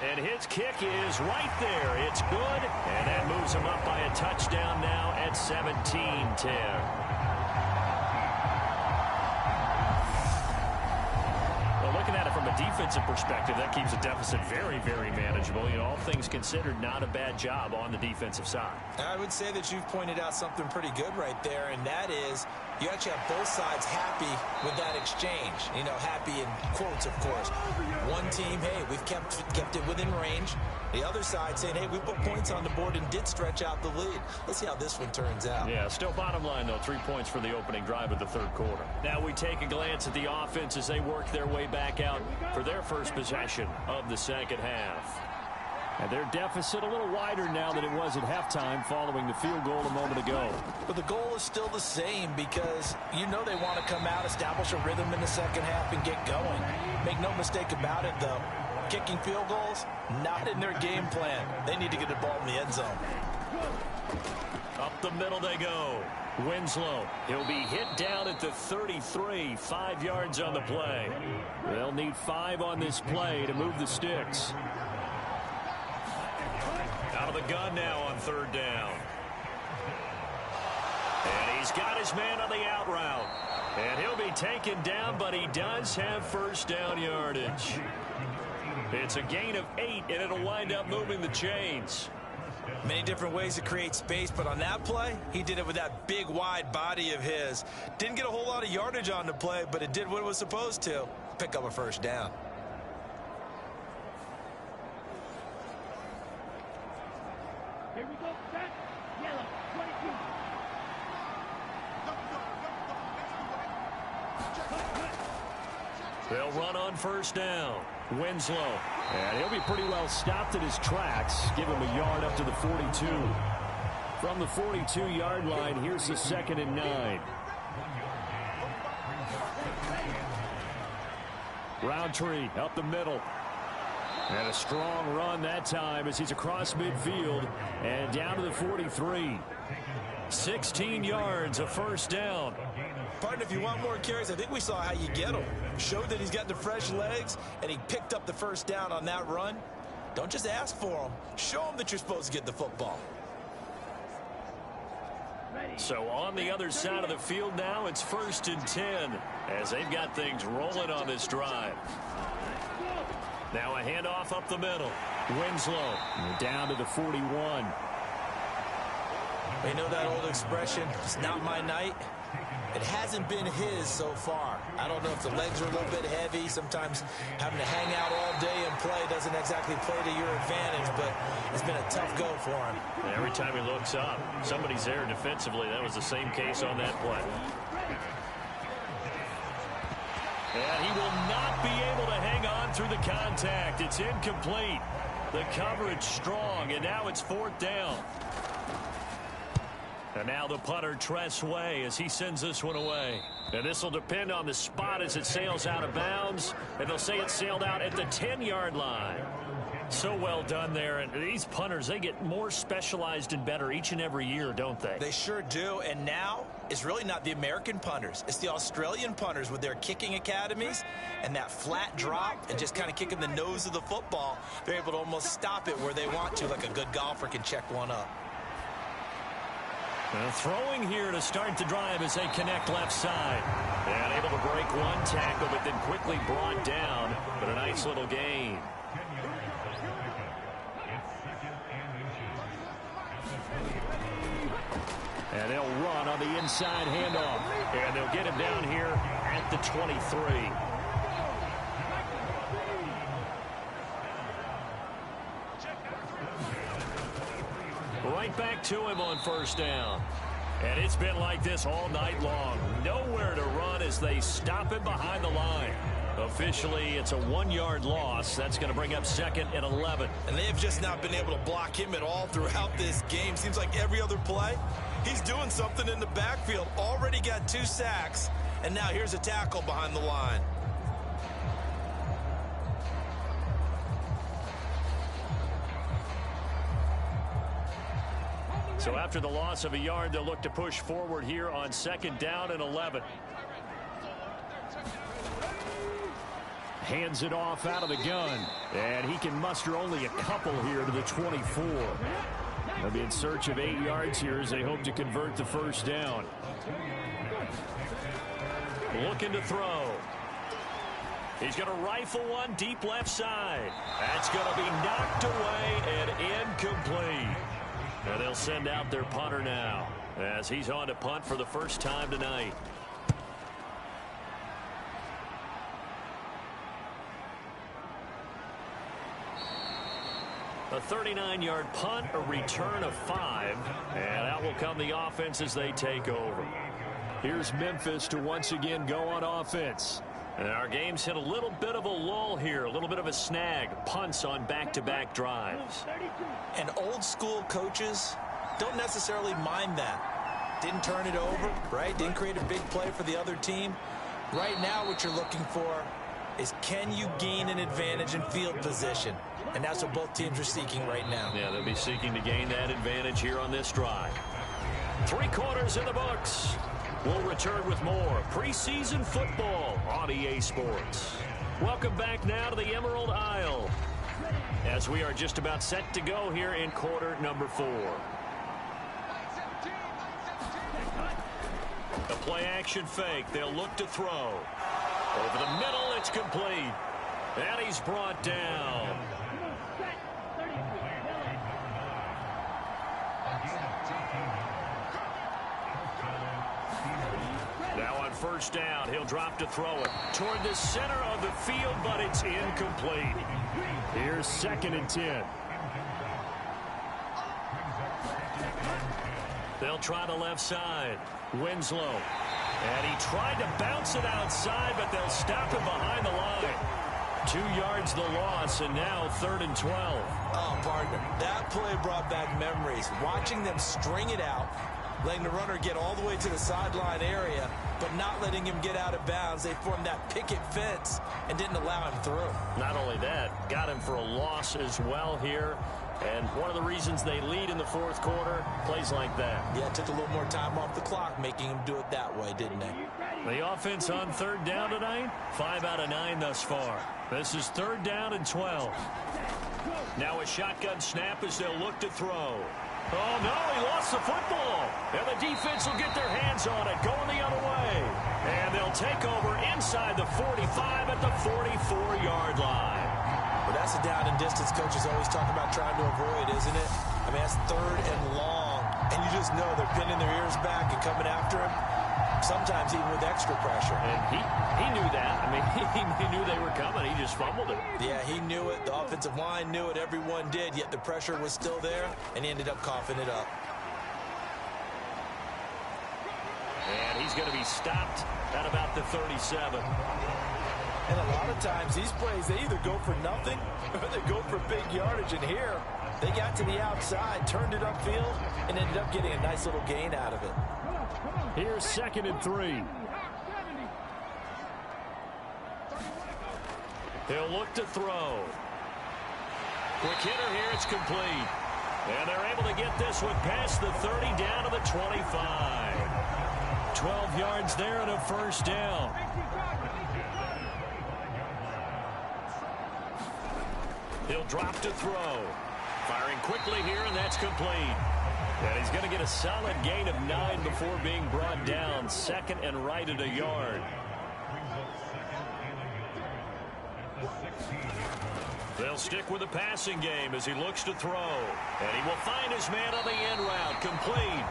And his kick is right there. It's good, and that moves him up by a touchdown now at 17-10. Looking at it from a defensive perspective, that keeps the deficit very, very manageable. You know, all things considered, not a bad job on the defensive side. I would say that you've pointed out something pretty good right there, and that is you actually have both sides happy with that exchange. You know, happy in quotes, of course. One team, hey, we've kept it within range. The other side saying, hey, we put points on the board and did stretch out the lead. Let's see how this one turns out. Yeah, still bottom line, though, 3 points for the opening drive of the third quarter. Now we take a glance at the offense as they work their way back out for their first possession of the second half. And their deficit a little wider now than it was at halftime following the field goal a moment ago. But the goal is still the same because you know they want to come out, establish a rhythm in the second half, and get going. Make no mistake about it, though. Kicking field goals, not in their game plan. They need to get the ball in the end zone. Up the middle they go. Winslow, he'll be hit down at the 33, 5 yards on the play. They'll need 5 on this play to move the sticks. Out of the gun now on third down. And he's got his man on the out route. And he'll be taken down, but he does have first down yardage. It's a gain of 8, and it'll wind up moving the chains. Many different ways to create space, but on that play, he did it with that big, wide body of his. Didn't get a whole lot of yardage on the play, but it did what it was supposed to. Pick up a first down. Here we go, set, yellow, 22. They'll run on first down. Winslow. And he'll be pretty well stopped at his tracks. Give him a yard up to the 42. From the 42-yard line, here's the 2nd and 9. Roundtree up the middle. And a strong run that time as he's across midfield and down to the 43. 16 yards, a first down. Partner, if you want more carries, I think we saw how you get them. Showed that he's got the fresh legs, and he picked up the first down on that run. Don't just ask for them. Show them that you're supposed to get the football. So on the other side of the field now, it's 1st and 10 as they've got things rolling on this drive. Now a handoff up the middle. Winslow down to the 41. You know that old expression, it's not my night? It hasn't been his so far. I don't know if the legs are a little bit heavy. Sometimes having to hang out all day and play doesn't exactly play to your advantage, but it's been a tough go for him. And every time he looks up, somebody's there defensively. That was the same case on that play. And he will not be able to hang on through the contact. It's incomplete. The coverage strong, and now it's 4th down. And now the punter, Tress Way, as he sends this one away. And this will depend on the spot as it sails out of bounds. And they'll say it sailed out at the 10-yard line. So well done there. And these punters, they get more specialized and better each and every year, don't they? They sure do. And now it's really not the American punters. It's the Australian punters with their kicking academies and that flat drop and just kind of kicking the nose of the football. They're able to almost stop it where they want to, like a good golfer can check one up. Throwing here to start the drive as they connect left side. And able to break one tackle, but then quickly brought down. But a nice little gain. And they'll run on the inside handoff. And they'll get him down here at the 23. Right back to him on first down. And it's been like this all night long. Nowhere to run as they stop him behind the line. Officially, it's a 1-yard loss. That's going to bring up 2nd and 11. And they have just not been able to block him at all throughout this game. Seems like every other play, he's doing something in the backfield. Already got 2 sacks, and now here's a tackle behind the line. So after the loss of a yard, they'll look to push forward here on 2nd down and 11. Hands it off out of the gun. And he can muster only a couple here to the 24. They'll be in search of 8 yards here as they hope to convert the first down. Looking to throw. He's going to rifle one deep left side. That's going to be knocked away and incomplete. And they'll send out their punter now as he's on to punt for the first time tonight. A 39-yard punt, a return of 5, and out will come the offense as they take over. Here's Memphis to once again go on offense. And our game's hit a little bit of a lull here, a little bit of a snag. Punts on back-to-back drives. And old-school coaches don't necessarily mind that. Didn't turn it over, right? Didn't create a big play for the other team. Right now what you're looking for is, can you gain an advantage in field position? And that's what both teams are seeking right now. Yeah, they'll be seeking to gain that advantage here on this drive. 3 quarters in the books. We'll return with more preseason football on EA Sports. Welcome back now to the Emerald Isle as we are just about set to go here in quarter number 4. The play action fake. They'll look to throw. Over the middle, it's complete. And he's brought down. Now on first down, he'll drop to throw it toward the center of the field, but it's incomplete. Here's 2nd and 10. They'll try the left side. Winslow. And he tried to bounce it outside, but they'll stop him behind the line. 2 yards the loss, and now 3rd and 12. Oh, partner, that play brought back memories. Watching them string it out, letting the runner get all the way to the sideline area, but not letting him get out of bounds. They formed that picket fence and didn't allow him through. Not only that, got him for a loss as well here. And one of the reasons they lead in the 4th quarter, plays like that. Yeah, it took a little more time off the clock, making him do it that way, didn't they? The offense on 3rd down tonight, 5 out of 9 thus far. This is 3rd down and 12. Now a shotgun snap as they'll look to throw. Oh, no, he lost the football. And the defense will get their hands on it, going the other way. And they'll take over inside the 45 at the 44-yard line. Well, that's a down and distance coaches always talk about trying to avoid, isn't it? I mean, that's 3rd and long. And you just know they're pinning their ears back and coming after him, sometimes even with extra pressure. And he knew that. I mean, he knew they were coming. He just fumbled it. Yeah, he knew it. The offensive line knew it. Everyone did, yet the pressure was still there, and he ended up coughing it up. And he's going to be stopped at about the 37. And a lot of times, these plays, they either go for nothing or they go for big yardage. And here, they got to the outside, turned it upfield, and ended up getting a nice little gain out of it. Here's 2nd and 3. He'll look to throw. Quick hitter here, it's complete. And they're able to get this one past the 30 down to the 25. 12 yards there and a first down. He'll drop to throw. Firing quickly here, and that's complete. And he's going to get a solid gain of 9 before being brought down. 2nd and right at a yard. They'll stick with the passing game as he looks to throw. And he will find his man on the end route. Complete.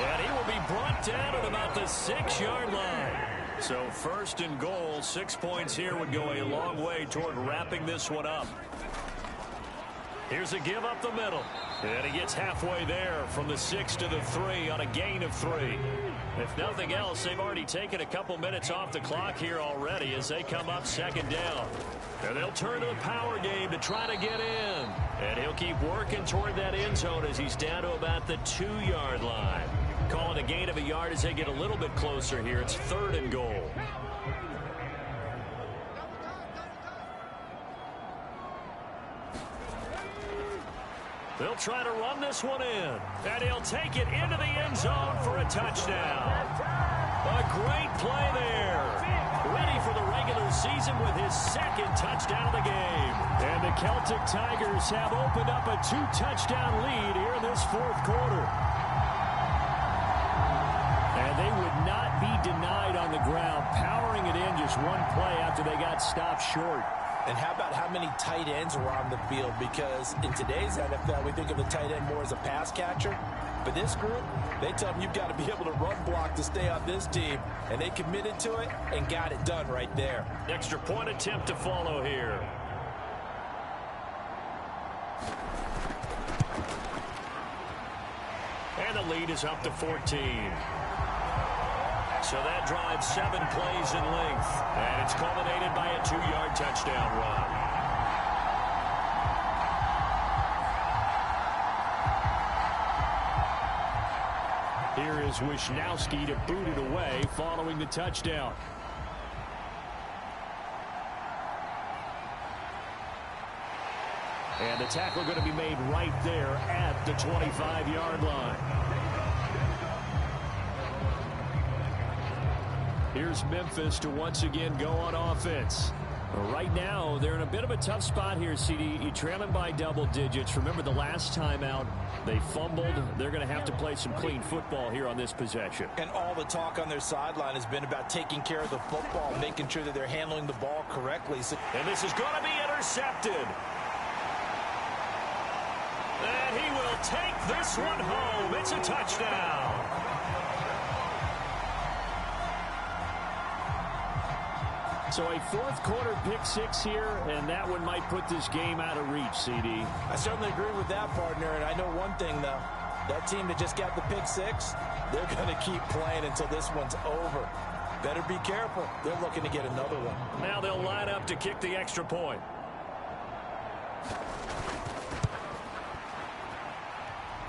And he will be brought down at about the 6-yard line. So 1st and goal, 6 points here would go a long way toward wrapping this one up. Here's a give up the middle. And he gets halfway there from the 6 to the 3 on a gain of 3. If nothing else, they've already taken a couple minutes off the clock here already as they come up 2nd down. And they'll turn to the power game to try to get in. And he'll keep working toward that end zone as he's down to about the 2-yard line. Calling a gain of a yard as they get a little bit closer here. It's 3rd and goal. They'll try to run this one in. And he'll take it into the end zone for a touchdown. A great play there. ready for the regular season with his second touchdown of the game. And the Celtic Tigers have opened up a 2-touchdown lead here in this fourth quarter. And they would not be denied on the ground, powering it in just one play after they got stopped short. And how about how many tight ends were on the field? Because in today's NFL, we think of the tight end more as a pass catcher. But this group, they tell them you've got to be able to run block to stay on this team. And they committed to it and got it done right there. Extra point attempt to follow here. And the lead is up to 14. So that drives 7 plays in length. And it's culminated by a 2-yard touchdown run. Here is Wisnowski to boot it away following the touchdown. And the tackle going to be made right there at the 25-yard line. Here's Memphis to once again go on offense. Right now, they're in a bit of a tough spot here, CD. You trail them by double digits. Remember the last time out, they fumbled. They're going to have to play some clean football here on this possession. And all the talk on their sideline has been about taking care of the football, making sure that they're handling the ball correctly. And this is going to be intercepted. And he will take this one home. It's a touchdown. So a fourth quarter pick six here, and that one might put this game out of reach, CD. I certainly agree with that, partner, and I know one thing, though. That team that just got the pick six, they're going to keep playing until this one's over. Better be careful. They're looking to get another one. Now they'll line up to kick the extra point.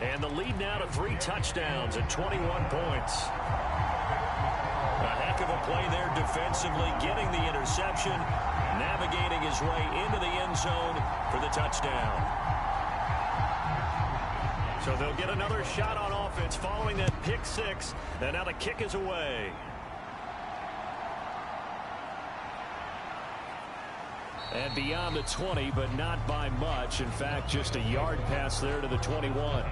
And the lead now to 3 touchdowns at 21 points. A heck of a play there defensively, getting the interception, navigating his way into the end zone for the touchdown. So they'll get another shot on offense following that pick six, and now the kick is away. And beyond the 20, but not by much. In fact, just a yard pass there to the 21.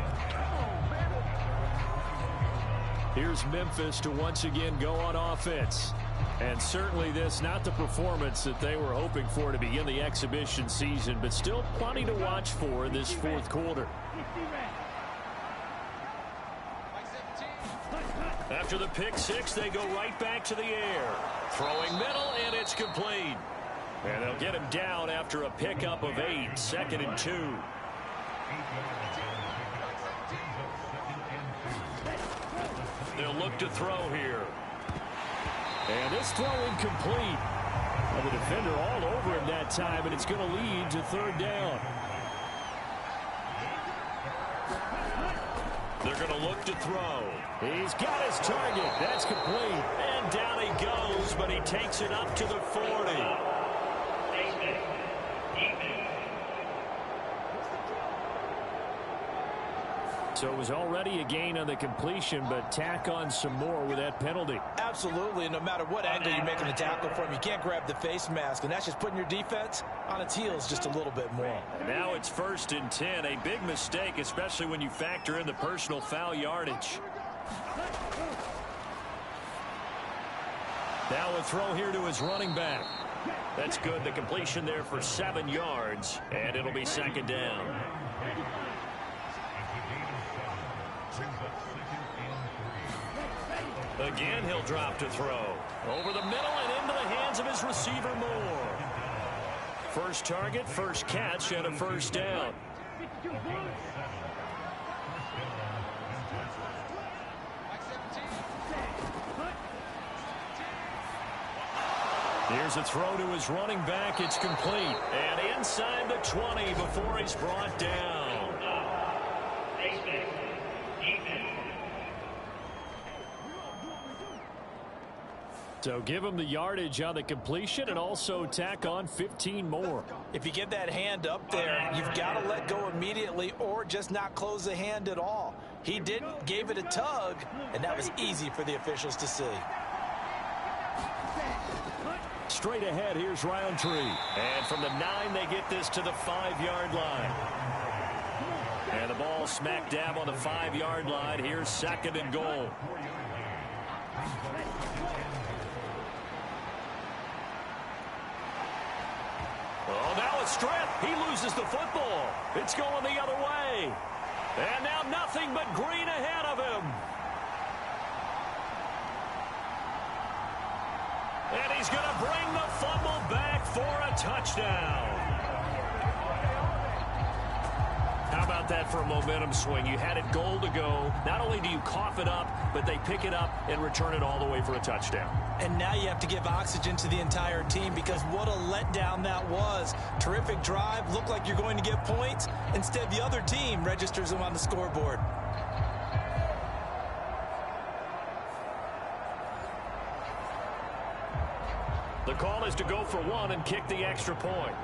Here's Memphis to once again go on offense. And certainly this, not the performance that they were hoping for to begin the exhibition season, but still plenty to watch for in this fourth quarter. After the pick six, they go right back to the air. Throwing middle, and it's complete. And they'll get him down after a pickup of 8, 2nd and 2. They'll look to throw here. And this throw incomplete. Well, the defender all over him that time, and it's going to lead to 3rd down. They're going to look to throw. He's got his target. That's complete. And down he goes, but he takes it up to the 40. So it was already a gain on the completion, but tack on some more with that penalty. Absolutely, and no matter what angle you're making the tackle from, you can't grab the face mask, and that's just putting your defense on its heels just a little bit more. Now it's 1st and 10, a big mistake, especially when you factor in the personal foul yardage. Now a throw here to his running back. That's good, the completion there for 7 yards, and it'll be 2nd down. Again, he'll drop to throw. Over the middle and into the hands of his receiver, Moore. First target, first catch, and a 1st down. Here's a throw to his running back. It's complete. And inside the 20 before he's brought down. So give him the yardage on the completion and also tack on 15 more. If you get that hand up there, you've got to let go immediately or just not close the hand at all. He didn't, gave it a tug, and that was easy for the officials to see. straight ahead. Here's Roundtree. And from the 9, they get this to the 5-yard line. And the ball smack dab on the 5-yard line. Here's 2nd and goal. Oh, now a strip. He loses the football. It's going the other way. And now nothing but green ahead of him. And he's going to bring the fumble back for a touchdown. How about that for a momentum swing? You had it goal to go. Not only do you cough it up, but they pick it up and return it all the way for a touchdown. And now you have to give oxygen to the entire team because what a letdown that was. Terrific drive. Looked like you're going to get points. Instead, the other team registers them on the scoreboard. The call is to go for 1 and kick the extra point.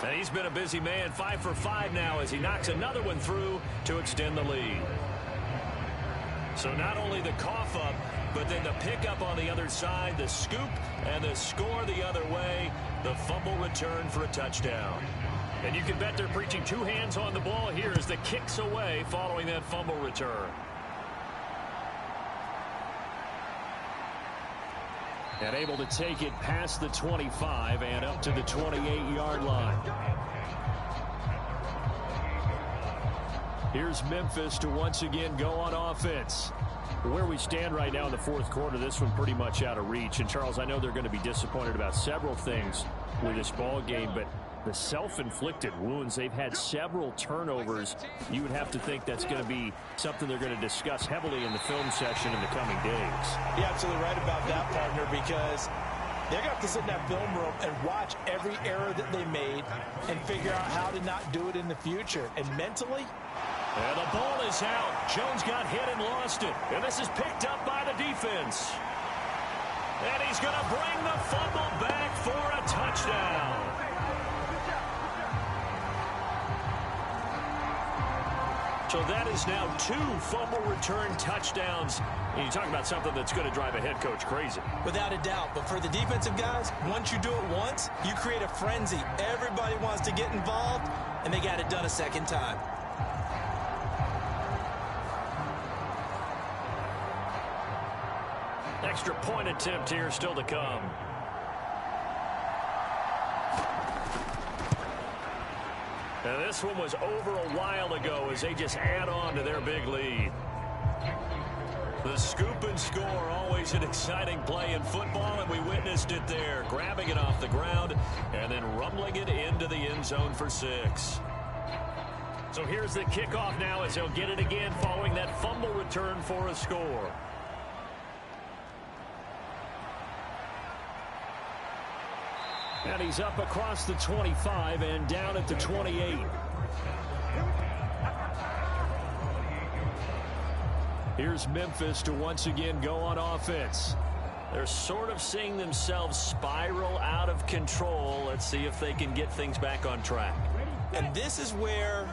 And he's been a busy man, 5 for 5 now as he knocks another one through to extend the lead. So not only the cough up, but then the pickup on the other side, the scoop, and the score the other way, the fumble return for a touchdown. And you can bet they're preaching 2 hands on the ball here as the kick's away following that fumble return. And able to take it past the 25 and up to the 28-yard line. Here's Memphis to once again go on offense. Where we stand right now in the 4th quarter, this one pretty much out of reach. And, Charles, I know they're going to be disappointed about several things with this ball game, but the self-inflicted wounds, they've had several turnovers. You would have to think that's going to be something they're going to discuss heavily in the film session in the coming days. You're absolutely right about that, partner, because they're going to have to sit in that film room and watch every error that they made and figure out how to not do it in the future. And mentally, and the ball is out. Jones got hit and lost it. And this is picked up by the defense. And he's going to bring the fumble back for a touchdown. So that is now 2 fumble return touchdowns. And you talk about something that's going to drive a head coach crazy. Without a doubt. But for the defensive guys, once you do it once, you create a frenzy. Everybody wants to get involved, and they got it done a second time. Extra point attempt here still to come. And this one was over a while ago as they just add on to their big lead. The scoop and score, always an exciting play in football, and we witnessed it there, grabbing it off the ground and then rumbling it into the end zone for 6. So here's the kickoff now as they'll get it again following that fumble return for a score. And he's up across the 25 and down at the 28. Here's Memphis to once again go on offense. They're sort of seeing themselves spiral out of control. Let's see if they can get things back on track. And this is where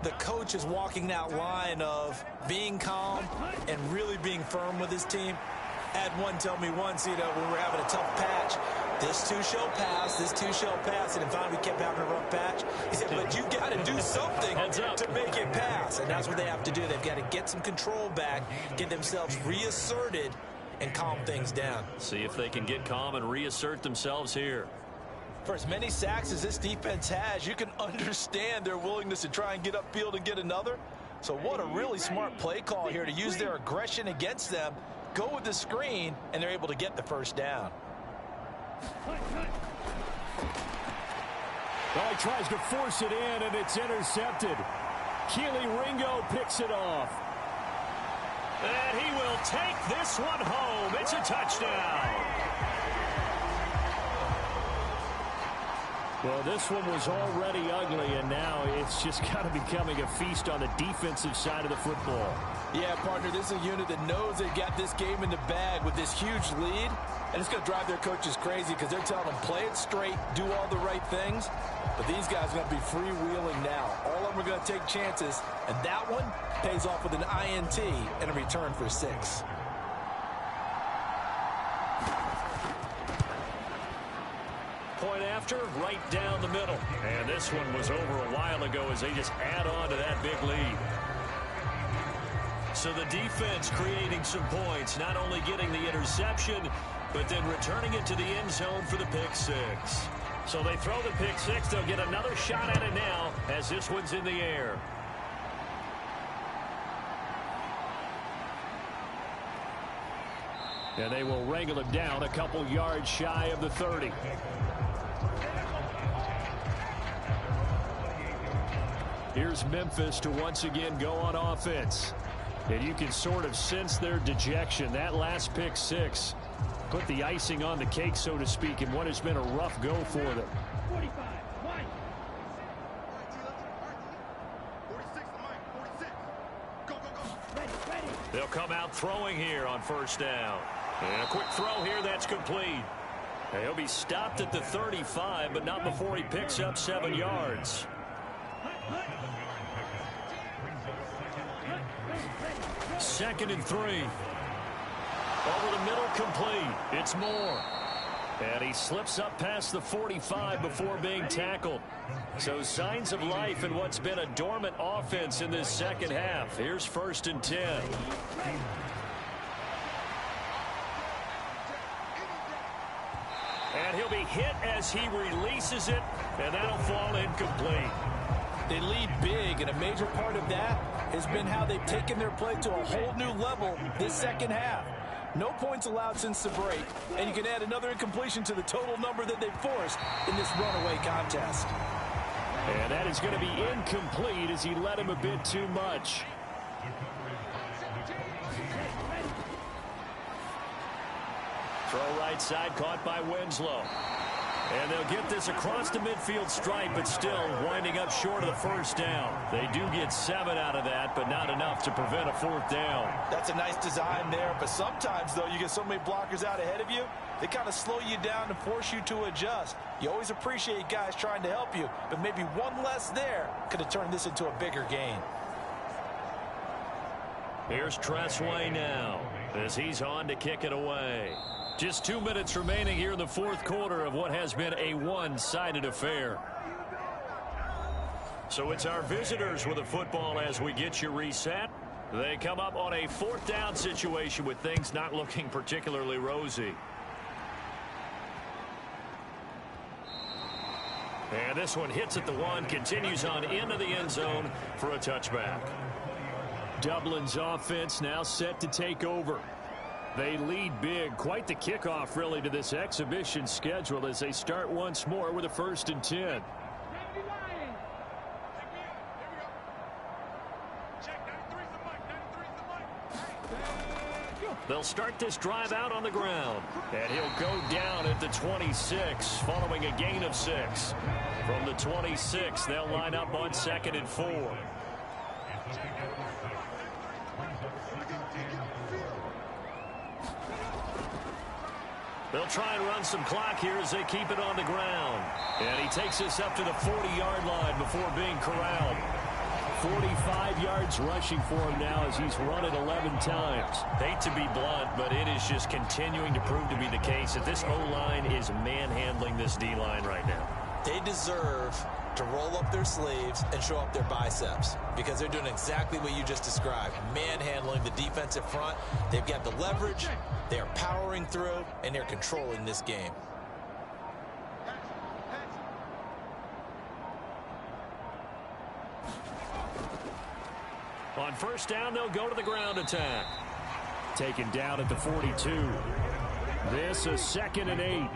the coach is walking that line of being calm and really being firm with his team. I had one tell me once, when we were having a tough patch, this too shall pass, this too shall pass, and finally we kept having a rough patch. He said, but you got to do something to make it pass, and that's what they have to do. They've got to get some control back, get themselves reasserted, and calm things down. See if they can get calm and reassert themselves here. For as many sacks as this defense has, you can understand their willingness to try and get upfield and get another. So what a really smart play call here to use their aggression against them. Go with the screen, and they're able to get the first down. Well, he tries to force it in, and it's intercepted. Keely Ringo picks it off. And he will take this one home. It's a touchdown. Well, this one was already ugly, and now it's just kind of becoming a feast on the defensive side of the football. Yeah, partner, this is a unit that knows they've got this game in the bag with this huge lead, and it's going to drive their coaches crazy because they're telling them play it straight, do all the right things, but these guys are going to be freewheeling now. All of them are going to take chances, and that one pays off with an INT and a return for 6. monster right down the middle. And this one was over a while ago as they just add on to that big lead. So the defense creating some points, not only getting the interception, but then returning it to the end zone for the pick six. So they throw the pick six. They'll get another shot at it now as this one's in the air. And they will wrangle him down a couple yards shy of the 30. Here's Memphis to once again go on offense. And you can sort of sense their dejection. That last pick six put the icing on the cake, so to speak, in what has been a rough go for them. 45, Mike. Ready. They'll come out throwing here on first down. And a quick throw here, that's complete. And he'll be stopped at the 35, but not before he picks up 7 yards. Second and 3. Over the middle, complete. It's Moore. And he slips up past the 45 before being tackled. So signs of life in what's been a dormant offense in this second half. Here's first and 10. And he'll be hit as he releases it, and that'll fall incomplete. They lead big, and a major part of that has been how they've taken their play to a whole new level this second half. No points allowed since the break, and you can add another incompletion to the total number that they've forced in this runaway contest. And that is going to be incomplete as he led him a bit too much. Throw right side, caught by Winslow. And they'll get this across the midfield stripe, but still winding up short of the first down. They do get 7 out of that, but not enough to prevent a fourth down. That's a nice design there, but sometimes, though, you get so many blockers out ahead of you, they kind of slow you down and force you to adjust. You always appreciate guys trying to help you, but maybe one less there could have turned this into a bigger gain. Here's Tressway now as he's on to kick it away. Just 2 minutes remaining here in the fourth quarter of what has been a one-sided affair. So it's our visitors with the football as we get you reset. They come up on a fourth down situation with things not looking particularly rosy. And this one hits at the 1, continues on into the end zone for a touchback. Dublin's offense now set to take over. They lead big. Quite the kickoff, really, to this exhibition schedule as they start once more with a 1st and 10. They'll start this drive out on the ground. And he'll go down at the 26 following a gain of 6. From the 26, they'll line up on 2nd and 4. They'll try and run some clock here as they keep it on the ground. And he takes this up to the 40-yard line before being corralled. 45 yards rushing for him now as he's run it 11 times. Hate to be blunt, but it is just continuing to prove to be the case that this O-line is manhandling this D-line right now. They deserve to roll up their sleeves and show up their biceps because they're doing exactly what you just described, manhandling the defensive front. They've got the leverage, they're powering through, and they're controlling this game. On first down, they'll go to the ground attack. Taken down at the 42. This is 2nd and 8.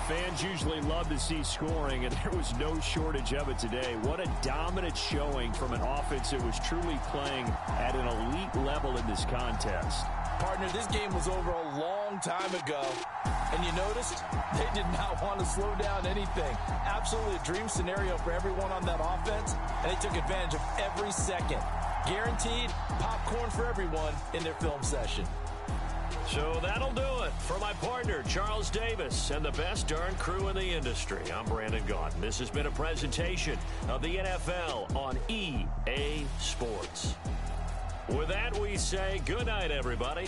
Fans usually love to see scoring, and there was no shortage of it today. What a dominant showing from an offense that was truly playing at an elite level in this contest. Partner, this game was over a long time ago, and you noticed they did not want to slow down anything. Absolutely a dream scenario for everyone on that offense, and they took advantage of every second. Guaranteed popcorn for everyone in their film session. So that'll do it. For my partner, Charles Davis, and the best darn crew in the industry, I'm Brandon Gaudin. This has been a presentation of the NFL on EA Sports. With that, we say good night, everybody.